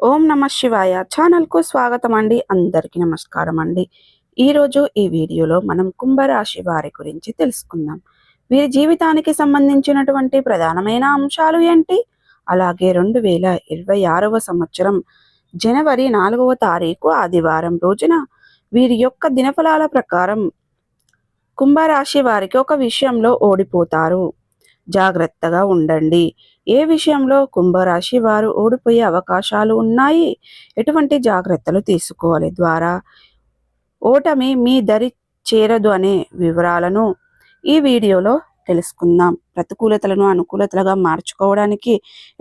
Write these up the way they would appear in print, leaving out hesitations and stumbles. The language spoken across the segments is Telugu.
ఓం నమ శివాయ ఛానల్కు స్వాగతం అండి. అందరికీ నమస్కారం అండి. ఈరోజు ఈ వీడియోలో మనం కుంభరాశి వారి గురించి తెలుసుకుందాం. వీరి జీవితానికి సంబంధించినటువంటి ప్రధానమైన అంశాలు ఏంటి, అలాగే 2026వ సంవత్సరం జనవరి 4వ తారీఖు ఆదివారం రోజున వీరి యొక్క దినఫలాల ప్రకారం కుంభరాశి వారికి ఒక విషయంలో ఓడిపోతారు, జాగ్రత్తగా ఉండండి. ఏ విషయంలో కుంభరాశి వారు ఓడిపోయే అవకాశాలు ఉన్నాయి, ఎటువంటి జాగ్రత్తలు తీసుకోవాలి ద్వారా ఓటమి మీ దరి చేరదు అనే వివరాలను ఈ వీడియోలో తెలుసుకుందాం. ప్రతికూలతలను అనుకూలతలుగా మార్చుకోవడానికి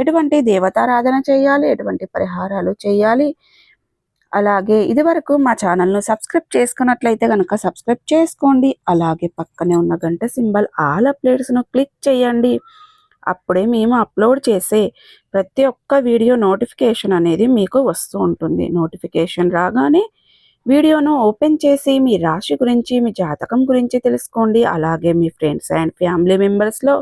ఎటువంటి దేవతారాధన చేయాలి, ఎటువంటి పరిహారాలు చేయాలి, అలాగే ఇదివరకు మా ఛానల్ను సబ్స్క్రైబ్ చేసుకున్నట్లయితే కనుక సబ్స్క్రైబ్ చేసుకోండి. అలాగే పక్కనే ఉన్న గంట సింబల్ ఆల్ అప్డేట్స్ను క్లిక్ చేయండి. అప్పుడే మేము అప్లోడ్ చేసే ప్రతి ఒక్క వీడియో నోటిఫికేషన్ అనేది మీకు వస్తూ ఉంటుంది. నోటిఫికేషన్ రాగానే వీడియోను ఓపెన్ చేసి మీ రాశి గురించి, మీ జాతకం గురించి తెలుసుకోండి. అలాగే మీ ఫ్రెండ్స్ అండ్ ఫ్యామిలీ మెంబర్స్లో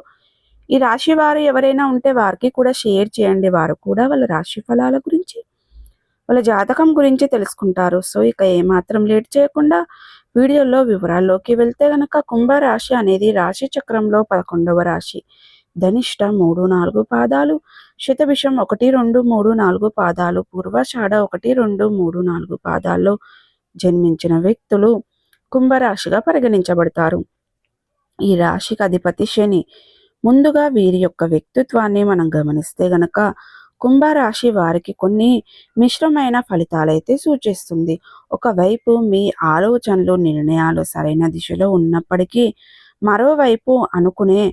ఈ రాశి వారు ఎవరైనా ఉంటే వారికి కూడా షేర్ చేయండి. వారు కూడా వాళ్ళ రాశి ఫలాల గురించి, వాళ్ళ జాతకం గురించి తెలుసుకుంటారు. సో ఇక ఏమాత్రం లేట్ చేయకుండా వీడియోలో వివరాల్లోకి వెళ్తే గనక కుంభరాశి అనేది రాశి చక్రంలో 11వ రాశి. ధనిష్ట 3-4 పాదాలు, శతభిషం 1-2-3-4 పాదాలు, పూర్వాషాఢ 1-2-3-4 పాదాల్లో జన్మించిన వ్యక్తులు కుంభరాశిగా పరిగణించబడతారు. ఈ రాశికి అధిపతి శని. ముందుగా వీరి యొక్క వ్యక్తిత్వాన్ని మనం గమనిస్తే గనక కుంభరాశి వారికి కొన్ని మిశ్రమైన ఫలితాలైతే సూచిస్తుంది. ఒకవైపు మీ ఆలోచనలు, నిర్ణయాలు సరైన దిశలో ఉన్నప్పటికీ మరోవైపు అనుకునే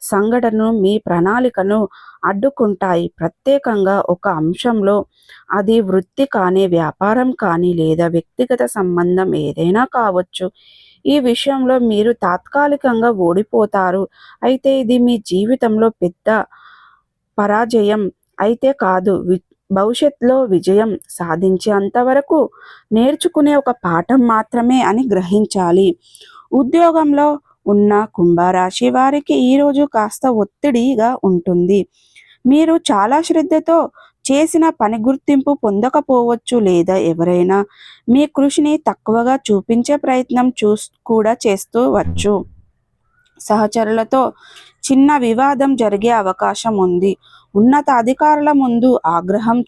సంఘటనలు మీ ప్రణాళికను అడ్డుకుంటాయి. ప్రత్యేకంగా ఒక అంశంలో, అది వృత్తి కానీ, వ్యాపారం కానీ, లేదా వ్యక్తిగత సంబంధం ఏదైనా కావచ్చు. ఈ విషయంలో మీరు తాత్కాలికంగా ఓడిపోతారు. అయితే ఇది మీ జీవితంలో పెద్ద పరాజయం అయితే కాదు. భవిష్యత్తులో విజయం సాధించేంత వరకు నేర్చుకునే ఒక పాఠం మాత్రమే అని గ్రహించాలి. ఉద్యోగంలో ఉన్న కుంభరాశి వారికి ఈరోజు కాస్త ఒత్తిడిగా ఉంటుంది. మీరు చాలా శ్రద్ధతో చేసిన పని గుర్తింపు పొందకపోవచ్చు, లేదా ఎవరైనా మీ కృషిని తక్కువగా చూపించే ప్రయత్నం కూడా చేస్తూ వచ్చు. సహచరులతో చిన్న వివాదం జరిగే అవకాశం ఉంది. ఉన్నత అధికారుల ముందు ఆగ్రహం